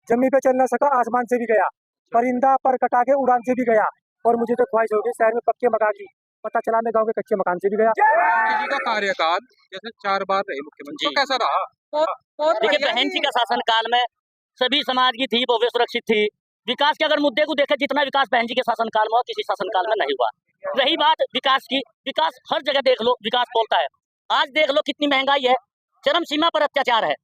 जमीन पे चल ना सका, आसमान से भी गया, परिंदा पर कटा के उड़ान से भी गया, और मुझे तो ख्वाहिश होगी शहर में पक्के मकान की, पता चला मैं गांव के कच्चे मकान से भी गया। जी का कार्यकाल जैसे 4 बार रहे मुख्यमंत्री, तो कैसा रहा? देखिए, बहन जी का शासन काल में सभी समाज की थी वो सुरक्षित थी। विकास के अगर मुद्दे को देखें, जितना विकास बहन जी के शासन काल में हुआ, किसी शासन काल में नहीं हुआ। रही बात विकास की, विकास हर जगह देख लो विकास बोलता है। आज देख लो कितनी महंगाई है, चरम सीमा पर अत्याचार है,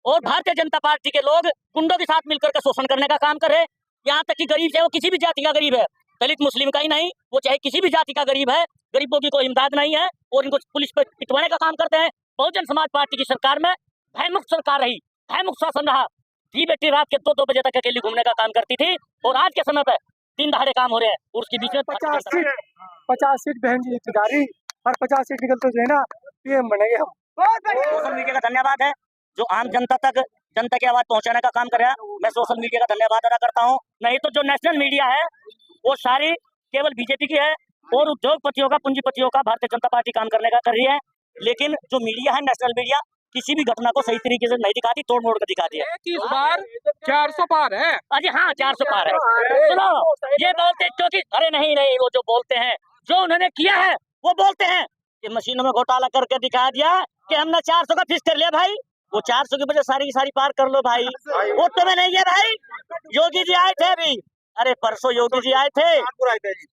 और भारतीय जनता पार्टी के लोग गुंडों के साथ मिलकर के शोषण करने का काम कर रहे हैं। यहाँ तक कि गरीब है, वो किसी भी जाति का गरीब है, दलित मुस्लिम का ही नहीं, वो चाहे किसी भी जाति का गरीब है, गरीबों की कोई इमदाद नहीं है, और इनको पुलिस पर पिटवाने का काम करते हैं। बहुजन समाज पार्टी की सरकार में भयमुक्त सरकार रही, भयमुक्त शासन रहा। धी बेटी रात के 2-2 बजे तक अकेली घूमने का काम करती थी, और आज के समय पे 3 दहाड़े काम हो रहे हैं, और उसके बीच में 50 सीट बहन जी हिस्सेदारी, और 50 सीट निकलते जो है ना पीएम बनेंगे हम। सोशल मीडिया का धन्यवाद है जो आम जनता तक जनता की आवाज पहुंचाने का काम कर रहा है। मैं सोशल मीडिया का धन्यवाद अदा करता हूं। नहीं तो जो नेशनल मीडिया है वो सारी केवल बीजेपी की है, और उद्योगपतियों का, पूंजीपतियों का भारतीय जनता पार्टी काम करने का कर रही है। लेकिन जो मीडिया है, नेशनल मीडिया, किसी भी घटना को सही तरीके से नहीं दिखाती, तोड़ मोड़ कर दिखाती है। इस बार 400 पार है। अजी हाँ, 400 पार है। सुनो, ये बोलते क्योंकि अरे नहीं नहीं, वो जो बोलते हैं, जो उन्होंने किया है वो बोलते हैं कि मशीनों में घोटाला करके दिखा दिया कि हमने 400 का फिक्स कर लिया। भाई वो 400 की वजह सारी की सारी पार कर लो भाई, वो तुम्हें नहीं है भाई। योगी जी आए थे अभी, अरे परसों योगी जी आए थे,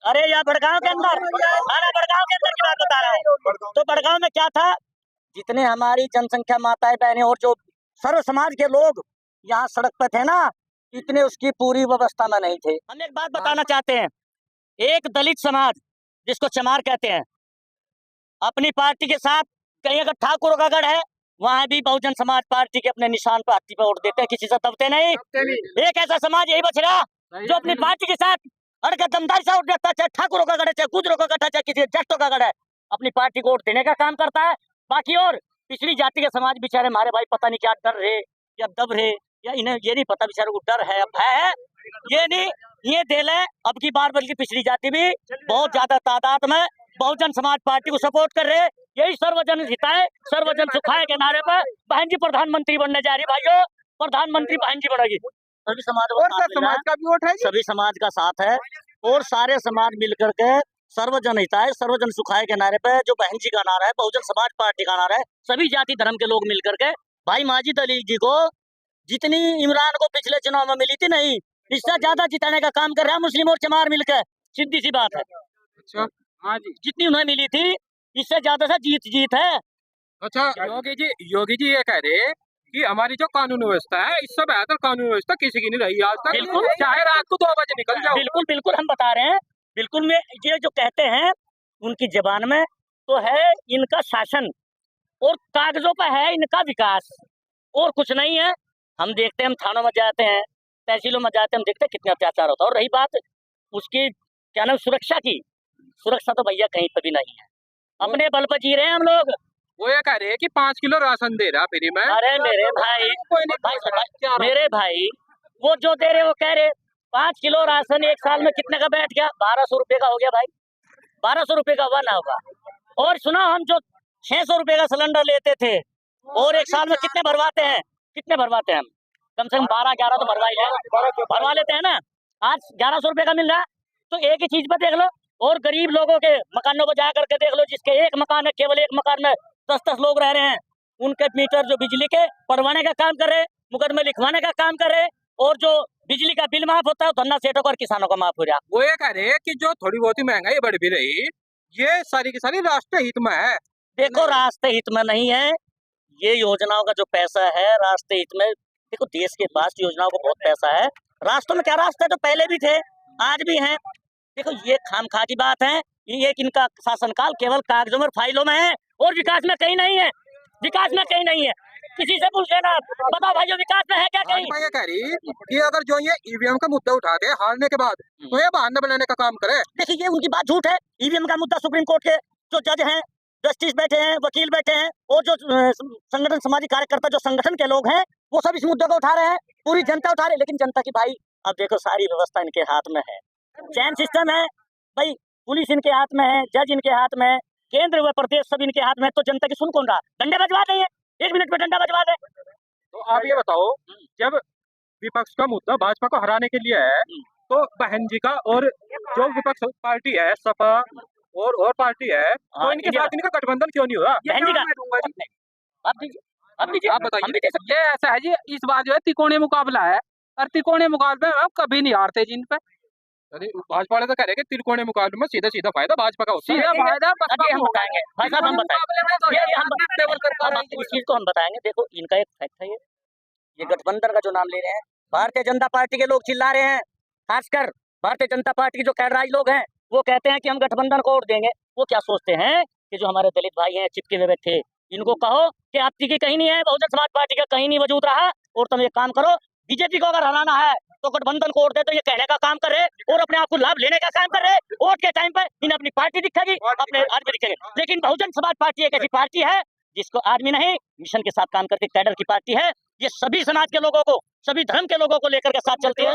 अरे यहाँ बड़गांव के अंदर, बड़गांव के अंदर की बात बता रहा हूँ। तो बड़गांव में क्या था, जितने हमारी जनसंख्या माताएं बहनें और जो सर्व समाज के लोग यहाँ सड़क पे थे ना, इतने उसकी पूरी व्यवस्था में नहीं थे। हम एक बात बताना चाहते हैं, एक दलित समाज जिसको चमार कहते हैं, अपनी पार्टी के साथ, कहीं अगर ठाकुर का गढ़ है वहां भी बहुजन समाज पार्टी के अपने निशान पर हाथी पे वोट देते हैं, किसी से दबते नहीं। एक ऐसा समाज यही बच रहा जो अपनी पार्टी के साथ अड़कर दमदारी से वोट देता है, चाहे ठाकुरों का गढ़ है, चाहे गुजरों का गढ़ है, चाहे किसी जट्टों का गढ़ है, अपनी पार्टी को वोट देने का काम करता है। बाकी और पिछड़ी जाति के समाज बेचारे हमारे भाई पता नहीं क्या डर रहे या दब रहे, या इन्हें ये नहीं पता बेचारे को डर है, भय है, ये नहीं, ये दिल है। अब की बार बल्कि पिछड़ी जाति भी बहुत ज्यादा तादाद में बहुजन समाज पार्टी को सपोर्ट कर रहे हैं। यही सर्वजन हिताय सर्वजन सुखाय के नारे पर बहन जी प्रधानमंत्री बनने जा रही। भाइयों, प्रधानमंत्री बहन जी बनेगी। सभी समाज का भी वोट है, सभी समाज का साथ है, और सारे समाज मिलकर के सर्वजन हिताय सर्वजन सुखाय के नारे पे जो बहन जी का नारा है, बहुजन समाज पार्टी का नारा है, सभी जाति धर्म के लोग मिलकर के भाई माजिद अली जी को जितनी इमरान को पिछले चुनाव में मिली थी, नहीं इससे ज्यादा जिताने का काम कर रहा है मुस्लिम और चमार मिलकर। सीधी सी बात है। अच्छा हाँ जी, जितनी उन्हें मिली थी इससे ज्यादा से जीत है। अच्छा योगी जी ये कह रहे कि हमारी जो कानून व्यवस्था है, इससे बेहतर कानून व्यवस्था किसी की नहीं रही आज तक। बिल्कुल, चाहे रात को 2 बजे निकल जाओ। बिल्कुल बिल्कुल, हम बता रहे हैं, बिल्कुल में ये जो कहते हैं उनकी जबान में तो है इनका शासन, और कागजों पर है इनका विकास, और कुछ नहीं है। हम देखते हैं, हम थानों में जाते हैं, तहसीलों में जाते हैं, हम देखते हैं कितने अत्याचार होता है। और रही बात उसकी क्या नाम, सुरक्षा की, सुरक्षा तो भैया कहीं पर भी नहीं है, अपने बल पर जी रहे हैं हम लोग। वो ये कह रहे हैं कि 5 किलो राशन दे रहा फ्री में। अरे मेरे भाई, मेरे भाई, वो जो दे रहे वो कह रहे 5 किलो राशन एक साल में कितने का बैठ गया, 1200 रुपए का हो गया भाई, 1200 रुपए का हुआ ना होगा। और सुना, हम जो 600 रुपए का सिलेंडर लेते थे, और एक साल में कितने भरवाते हैं, कितने भरवाते हैं हम, कम से कम 12-11 तो भरवा लेते हैं ना। आज 1100 रुपए का मिल रहा है। तो एक ही चीज पर देख लो, और गरीब लोगों के मकानों को जा करके देख लो, जिसके एक मकान है, केवल एक मकान में 10-10 लोग रह रहे हैं, उनके मीटर जो बिजली के पड़वाने का काम कर रहे, मुकदमे लिखवाने का काम कर रहे, और जो बिजली का बिल माफ होता है धन्ना सेठों को और किसानों को माफ हो रहा। वो ये कह रहे हैं कि जो थोड़ी बहुत ही महंगाई बढ़ भी रही, ये सारी की सारी राष्ट्रीय हित में है। देखो, राष्ट्रीय हित में नहीं है, ये योजनाओं का जो पैसा है राष्ट्रीय हित में। देखो, देश के पास योजनाओं को बहुत पैसा है, राष्ट्रों में क्या, रास्ते तो पहले भी थे आज भी हैं। देखो, ये खामखा की बात है, ये एक इनका शासनकाल केवल कागजों में, फाइलों में है, और विकास में कहीं नहीं है, विकास में कहीं नहीं है। किसी से पूछ लेना, बताओ भाई, जो विकास में है क्या कहीं? मैं ये कह रही कि अगर जो ये ईवीएम का मुद्दा उठा के हारने के बाद तो ये बहाना बनाने का काम करे। देखिए, ये उनकी बात झूठ है। ईवीएम का मुद्दा सुप्रीम कोर्ट के जो जज हैं, जस्टिस बैठे हैं, वकील बैठे हैं, और जो संगठन, सामाजिक कार्यकर्ता जो संगठन के लोग हैं, वो सब इस मुद्दे को उठा रहे हैं, पूरी जनता उठा रही है। लेकिन जनता की भाई, अब देखो, सारी व्यवस्था इनके हाथ में है, चैन सिस्टम है भाई, पुलिस इनके हाथ में है, जज इनके हाथ में है, केंद्र व प्रदेश सब इनके हाथ में है। तो जनता की सुन कौन रहा? डंडे बजवा देंगे, 1 मिनट में डंडा बजवा दे। तो आप ये बताओ, जब विपक्ष का मुद्दा भाजपा को हराने के लिए है, तो बहन जी का और जो विपक्ष पार्टी है सपा और पार्टी है, तो इनके साथ इनका गठबंधन क्यों नहीं हुआ? बहन जी का आप दीजिए, आप दीजिए, आप बताइए। हम भी दे सकते ये ऐसा है जी, इस बार जो है त्रिकोणीय मुकाबला है, और त्रिकोणीय मुकाबले में हम कभी नहीं हारते जी इन पे। अरे भाजपा वाले तो कह रहे हैं कि त्रिकोणीय मुकाबले में सीधा सीधा फायदा भाजपा का होता है। सीधा फायदा हैं। अब ये हम बताएंगे भाई साहब, हम बताएंगे ये हम इस चीज को हम बताएंगे। देखो इनका एक फैक्ट है, ये गठबंधन का जो नाम ले रहे हैं, भारतीय जनता पार्टी के लोग चिल्ला रहे हैं, खासकर भारतीय जनता पार्टी के जो कैडराई लोग हैं, वो कहते हैं कि हम गठबंधन को वोट देंगे। वो क्या सोचते हैं कि जो हमारे दलित भाई हैं चिपके हुए बैठे, इनको कहो कि आपकी की कहीं नहीं है, बहुजन समाज पार्टी का कहीं नहीं वजूद रहा, और तुम एक काम करो, बीजेपी को अगर हराना है तो गठबंधन को वोट दे। तो ये कहने का काम कर रहे और अपने आप को लाभ लेने का काम कर रहे। वोट के टाइम पर इन्हें अपनी पार्टी दिखेगी, अपने आदमी दिखेंगे, लेकिन बहुजन समाज पार्टी एक ऐसी पार्टी है जिसको आदमी नहीं, मिशन के साथ काम करती कैडर की पार्टी है। ये सभी समाज के लोगों को, सभी धर्म के लोगों को लेकर के साथ चलती है।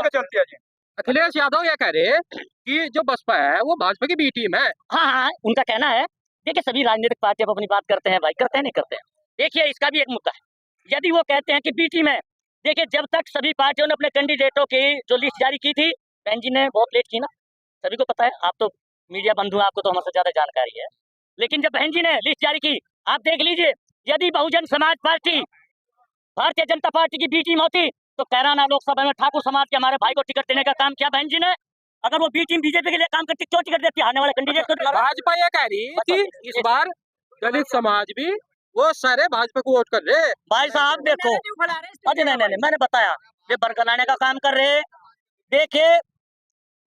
अखिलेश यादव ये कह रहे हैं कि जो बसपा है वो भाजपा की बी टीम है। हाँ हाँ, उनका कहना है। देखिए सभी राजनीतिक पार्टी अपनी बात करते हैं भाई, करते हैं नहीं करते हैं। देखिए इसका भी एक मुद्दा है, यदि वो कहते हैं कि बी टीम है, देखिए जब तक सभी पार्टियों ने अपने कैंडिडेटों की जो लिस्ट जारी की थी, बहन जी ने बहुत लेट की ना, सभी को पता है, आप तो मीडिया बंधु, आपको तो हमसे ज्यादा जानकारी है। लेकिन जब बहन जी ने लिस्ट जारी की, आप देख लीजिए, यदि बहुजन समाज पार्टी भारतीय जनता पार्टी की बी टीम होती तो कैराना लोकसभा में ठाकुर समाज के हमारे भाई को टिकट देने का काम किया बहन जी ने। अगर वो बी टीम बीजेपी के लिए काम करती, क्यों टिकट देती आने वाले कैंडिडेट को? भाजपा ये कह रही है कि इस बार दलित समाज भी वो सारे भाजपा को वोट कर रहे। भाई साहब देखो, अरे नहीं, मैंने बताया ये बरकराने का काम कर रहे। देखिए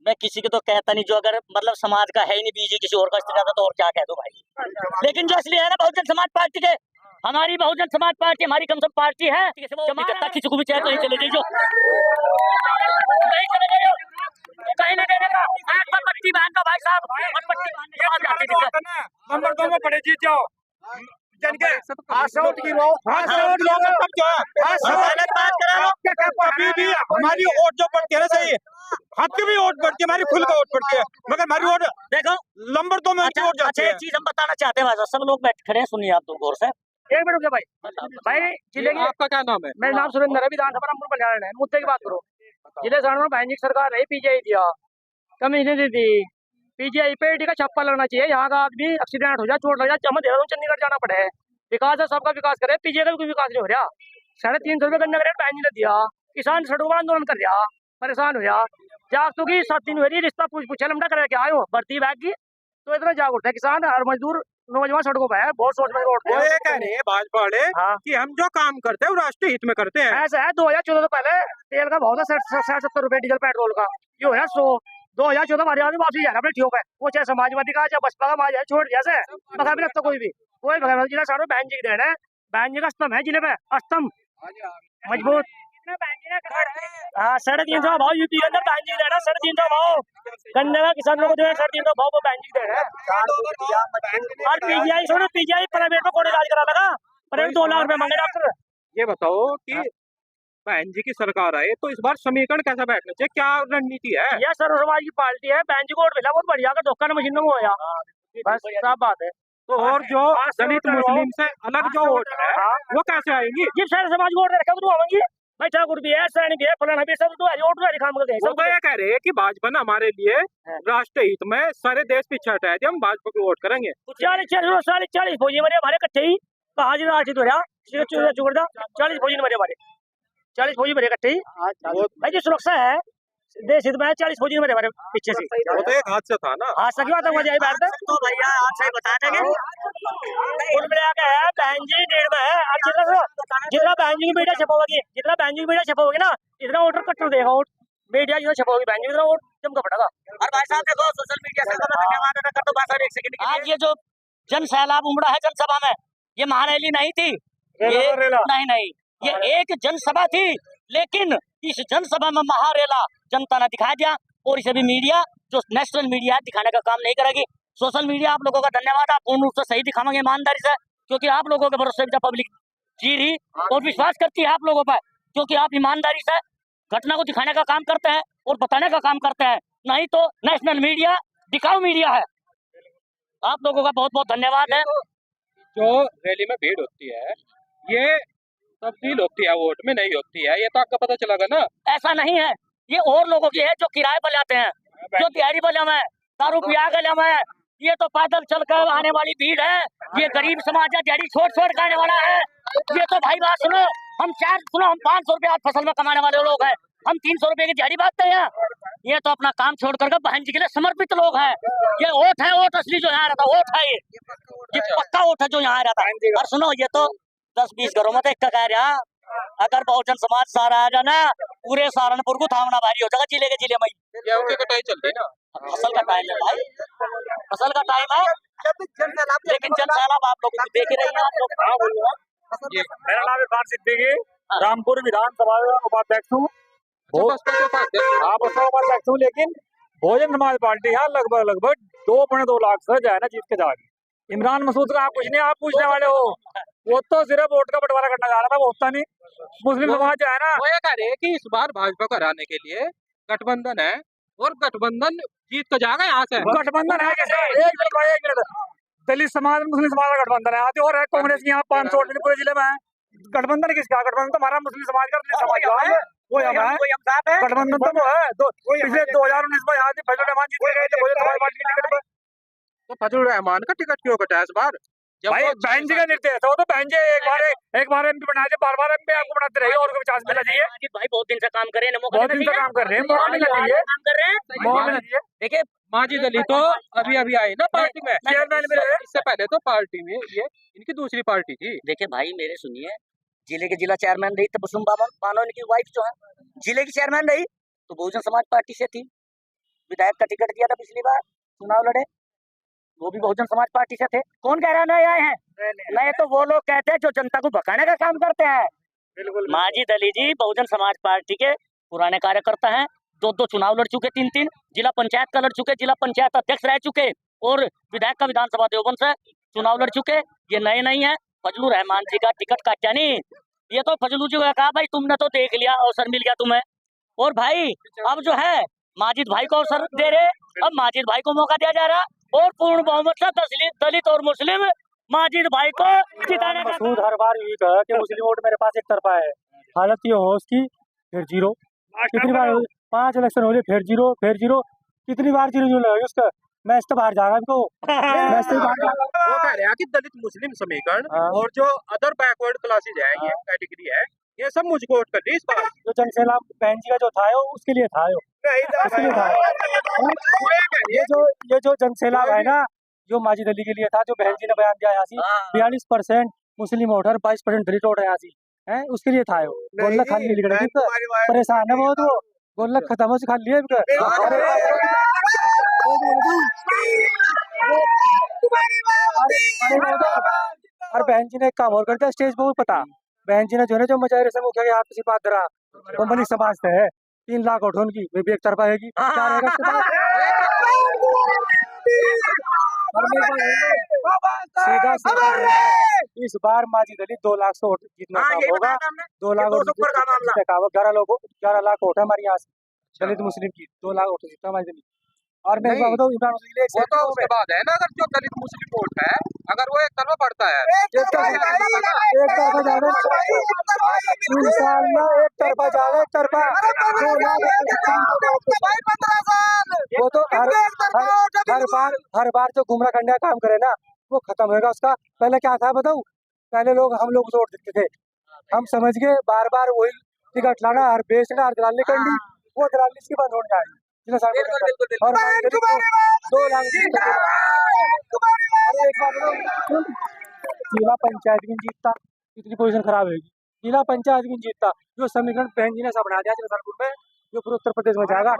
मैं किसी को तो कहता नहीं, जो अगर मतलब समाज का है ही नहीं, बीजे किसी और का इस्तेमाल तो और क्या कह दो भाई। लेकिन जो इसलिए है ना बहुजन समाज पार्टी के, हमारी बहुजन समाज पार्टी हमारी कम से कम पार्टी है, किसी को भी चाहे तो ही चले जाइए, कहीं नहीं देने का पट्टी बांध का भाई साहब, नंबर 2 में पड़े जीत जाओ। अभी भी हमारी वोट जो पड़ती है ना, सही आपकी भी वोट पड़ती है, हमारी खुल का वोट पड़ती है, मगर हमारी वोट देखो नंबर 2 में अच्छा, एक चीज हम बताना चाहते हैं भाई, सब लोग बैठ खड़े हैं, सुनिए आप तो गौर से। एक मिनट भाई जिले की, आपका क्या नाम है? मेरा नाम सुरेंद्र है, विधानसभा नंबर कल्याण है। मुद्दे की बात करो, जिले में बहन जी की सरकार रही, पीजीआई दिया, कमीशन दी थी, पीजीआई पे का छप्पा लगना चाहिए। यहाँ का आदमी एक्सीडेंट हो जाए, चोट लग जाए, हमें देहरादून चंडीगढ़ जाना पड़े। विकास है, सबका विकास करे, पीजीआई का भी कोई विकास नहीं हो रहा। 350 रुपये गन्ना का रेट बहन जी ने दिया, किसान सड़कों पर आंदोलन कर रहा, परेशान हो रहा। जागतों की 7 दिन हो रही, रिश्ता पूछे लमडा करे क्या आयो भर्ती बैग की, तो इतना जाग उठता है किसान और मजदूर नौजवान सड़कों पर है, बहुत सोच में रोड वो ये कह रहे हैं भाजपा वाले कि हम जो काम करते हैं वो राष्ट्रीय हित में करते हैं। ऐसा है 2014 से पहले तेल का भाव था 60-70 रुपए, डीजल पेट्रोल का, ये हो रहा 100। 2014 हमारे आदमी वापसी जा रहा अपने ठियों पे, वो चाहे समाजवादी का चाहे बसपा का माज है, छोड़ जैसे बगा भी लगता कोई भगवान जिला सारों बहन जी की देन है। बहन जी का स्तंभ है जिले पे, स्तंभ मजबूत। हाँ 350 भाव यूपी के अंदर बहन जी देना, 350 भाव गन्ने का किसानों को जो है 350 भाव वो बहन जी देना है। और पीजीआई छोड़ो, पीजीआई प्राइवेट में कोई इलाज करा लगा, प्राइवेट 2 लाख रुपए मांगे डॉक्टर। ये बताओ कि बहन जी की सरकार आए तो इस बार समीकरण कैसा बैठना चाहिए, क्या रणनीति है? यह सर्व समाज की पार्टी है, बहन जी को वोट मिला बहुत बढ़िया, का धोखा न मशीनों में होया, बस साफ बात है। तो और जो दलित मुस्लिम से अलग जो वोट है वो कैसे आएंगी? जिस सारे समाज वोट रखा तो आवेंगी भाई, ठाकुर भी है, सैनिक भी है, फलाना भी, सब तो वोट में काम करते हैं। वो ये कह रहे हैं कि भाजपा ने हमारे लिए राष्ट्रीय हित में सारे देश पीछे हटाए थे, हम भाजपा को वोट करेंगे। 40 फौजी मरे हमारे इकट्ठे ही, कहा जी आर्थिक हो रहा 40 फौजी मरे हमारे, 40 फौजी मरे इकट्ठे ही भाई, जो सुरक्षा है देश हित में 40 फौजी मरे हमारे पीछे से। वो तो एक हादसा था ना, हादसा की बात है बैठ तो भैया आपसे बता देंगे, कुल मिला के है बहन जी 1.5 में है। जितना बहन जी की मीडिया छपाओगी, जितना बहन जी की मीडिया छपाओगी ना, इतना वोटर कट्टर देगा वोट, मीडिया जितना छपाओगी बहन जी इतना वोट जम का पड़ेगा। और भाई साहब देखो सोशल मीडिया से धन्यवाद अदा कर दो भाई साहब, 1 सेकंड के लिए। आज ये जो जन सैलाब उमड़ा है जनसभा में, ये महारैली नहीं थी, ये नहीं, ये एक जनसभा थी, लेकिन इस जनसभा में महारेला जनता ने दिखा दिया, और इसे भी मीडिया जो नेशनल मीडिया है दिखाने का काम नहीं करेगी। सोशल मीडिया आप लोगों का धन्यवाद, आप पूर्ण रूप से सही दिखाएंगे ईमानदारी से, क्योंकि आप लोगों के भरोसे पे पब्लिक जी रही और विश्वास करती है आप लोगों पर, क्योंकि आप ईमानदारी से घटना को दिखाने का काम करते हैं और बताने का काम करते हैं, नहीं तो नेशनल मीडिया दिखाऊ मीडिया है। आप लोगों का बहुत बहुत धन्यवाद है। जो रैली में भीड़ होती है ये तब्दील होती है वोट में, नहीं होती है, ये तो आपको पता चलेगा ना। ऐसा नहीं है, ये और लोगों की है जो किराए पर जाते हैं, जो दिहाड़ी पर जमा है, दारू पिया के जमा है। ये तो पैदल चलकर आने वाली भीड़ है, ये गरीब समाज है, दिहाड़ी छोड़ छोड़ के आने वाला है। ये तो भाई बात सुनो, हम 500 रुपया फसल में कमाने वाले लोग हैं, हम 300 रुपए की दिहाड़ी बांटते हैं। ये तो अपना काम छोड़ करके बहन जी के लिए समर्पित लोग हैं। ये वोट है, वोट असली जो यहाँ रहता वोट है, ये पक्का वोट है जो यहाँ रहता है। और सुनो, ये तो 10-20 घरों में तो एक कह रहा, अगर बहुजन समाज सारा आ जाना, पूरे सहारनपुर को थामना भारी हो जाएगा, जिले के जिले में। गेहूं की कटाई चल रही ना, फसल का टाइम है भाई, फसल का टाइम है, लेकिन जन सैलाब आप लोग देख ही रहे हैं। आप लोग हाँ बोलो। मेरा नाम इरफान सिद्दीकी, रामपुर विधानसभा उपाध्यक्ष हूँ। आप उसका उपाध्यक्ष हूँ, लेकिन बहुजन समाज पार्टी है लगभग 2.2 लाख से जो है ना जीत के जाएगी। इमरान मसूद का आप कुछ नहीं आप पूछने वाले हो, वो तो सिर्फ वोट का बंटवारा करना चाह रहा था, वो होता नहीं। मुस्लिम समाज जो है ना, वो ये कह रहे हैं कि इस बार भाजपा को हराने के लिए गठबंधन है, और गठबंधन जीत कर जाएगा यहाँ से। गठबंधन है कैसे? एक मिनट, दलित समाज मुस्लिम समाज का गठबंधन है, आते और है कांग्रेस की यहाँ 500 वोट पूरे जिले में है। गठबंधन किसका? गठबंधन तो हमारा मुस्लिम समाज का, समाज का है, वो हम है। गठबंधन तो वो है, पिछले 2019 में यहाँ से फजल रहमान जीत के गए थे बहुजन समाज पार्टी की टिकट पर। तो फजल रहमान का टिकट क्यों कटा इस बार? भाई बहन जी का निर्देश है, वो तो बहन जी एक बार एमपी बनाए थे, बार एमपी आपको बनाते रहिए, और को 50 मिलना चाहिए। अजीत भाई बहुत दिन से काम कर रहे हैं, बहुत दिन से काम कर रहे हैं, मौका मिलना चाहिए, काम कर रहे हैं। मौका मिलना चाहिए। देखिए माजिद अली तो अभी आई ना पार्टी में, चेयरमैन में रहे। इससे पहले तो पार्टी में ये इनकी दूसरी पार्टी थी। देखिए भाई मेरे सुनिए, जिले के जिला चेयरमैन रही तबस्सुम बानो, इनकी वाइफ जो है जिले की चेयरमैन रही, तो बहुजन समाज पार्टी से थी। विधायक का टिकट दिया था पिछली बार, चुनाव लड़े, वो भी बहुजन समाज पार्टी से थे। कौन कह रहा है नए आए हैं? नए तो वो लोग कहते हैं जो जनता को भगाने का काम करते हैं। बिल्कुल माजिद अली जी बहुजन समाज पार्टी के पुराने कार्यकर्ता हैं, 2 चुनाव लड़ चुके, 3 जिला पंचायत का लड़ चुके, जिला पंचायत अध्यक्ष रह चुके, और विधायक का विधानसभा देवबंद से चुनाव लड़ चुके। ये नए नहीं है। फजलू रहमान जी का टिकट काटा नहीं, ये तो फजलू जी ने कहा भाई तुमने तो देख लिया, अवसर मिल गया तुम्हें, और भाई अब जो है माजिद भाई को अवसर दे रहे, अब माजिद भाई को मौका दिया जा रहा, और पूर्ण बहुमत से दलित और मुस्लिम माजिद भाई को जिताने का। मसूद हर बार यही कहा कि मुस्लिम वोट मेरे पास एक तरफा है, हालत ये हो उसकी, फिर जीरो। कितनी बार 5 इलेक्शन हो रही, फिर जीरो, कितनी बार जीरो लगा उसका, मैच तो बाहर जाएगा इनको, मैच से बाहर जाएगा। वो कह रहे हैं कि दलित मुस्लिम समीकरण और जो अदर बैकवर्ड क्लासेज है, ये कैटेगरी है, ये सब मुझको वोट कर दी इस बार। जो जनसेना बहन जी का जो था उसके लिए था, उसके लिए था। ये जो जनसेना है ना, जो माजिद अली के लिए था, जो बहन जी ने बयान दिया यहाँ से 42% मुस्लिम वोट और 22% दलित वोट है यहाँ से, है उसके लिए था। गोलक खाली नहीं, परेशान है बहुत, वो गोलक खत्म हो से खाली है। और बहन जी ने एक काम और करता, स्टेज पे पता, बहन जी ने जो है जो मुजाहिर से मुखिया के हाथ से बात धरा, वो मलिक समाज से है, 3 लाख वोट उनकी, वे भी एक तरफा रहेगी। क्या रहेगा सीधा इस बार माजिद अली 2 लाख से वोट जीतना होगा, 2 लाख वोट 11 लाख वोट है हमारे यहाँ से दलित मुस्लिम की, 2 लाख वोट जीतना माजिद अली। और मैं बताऊँ इमरान मसूद के लिए वो तो उसके बाद है ना, अगर जो दलित मुस्लिम वोट है, अगर वो एक तरफा बढ़ता है, एक तरफा जाएगा, इंशाअल्लाह एक तरफा जाएगा, एक तरफा। वो तो हर बार जो गुमराह करने का काम करे ना, वो खत्म होगा उसका। पहले क्या था बताऊं, पहले हम लोग वोट देते थे, हम समझ गए बार वही टिकट लाना, हर बेचना, हर दलाली करनी, वो दलाली इसकी बंद होने जाएगी। और 2 लाख जिला पंचायत भी जीतता, इतनी पोजीशन खराब होगी, जिला पंचायत भी जीतता, जो समीकरण बहन जी ने सब बना दिया में, जो पूरे उत्तर प्रदेश में जाएगा।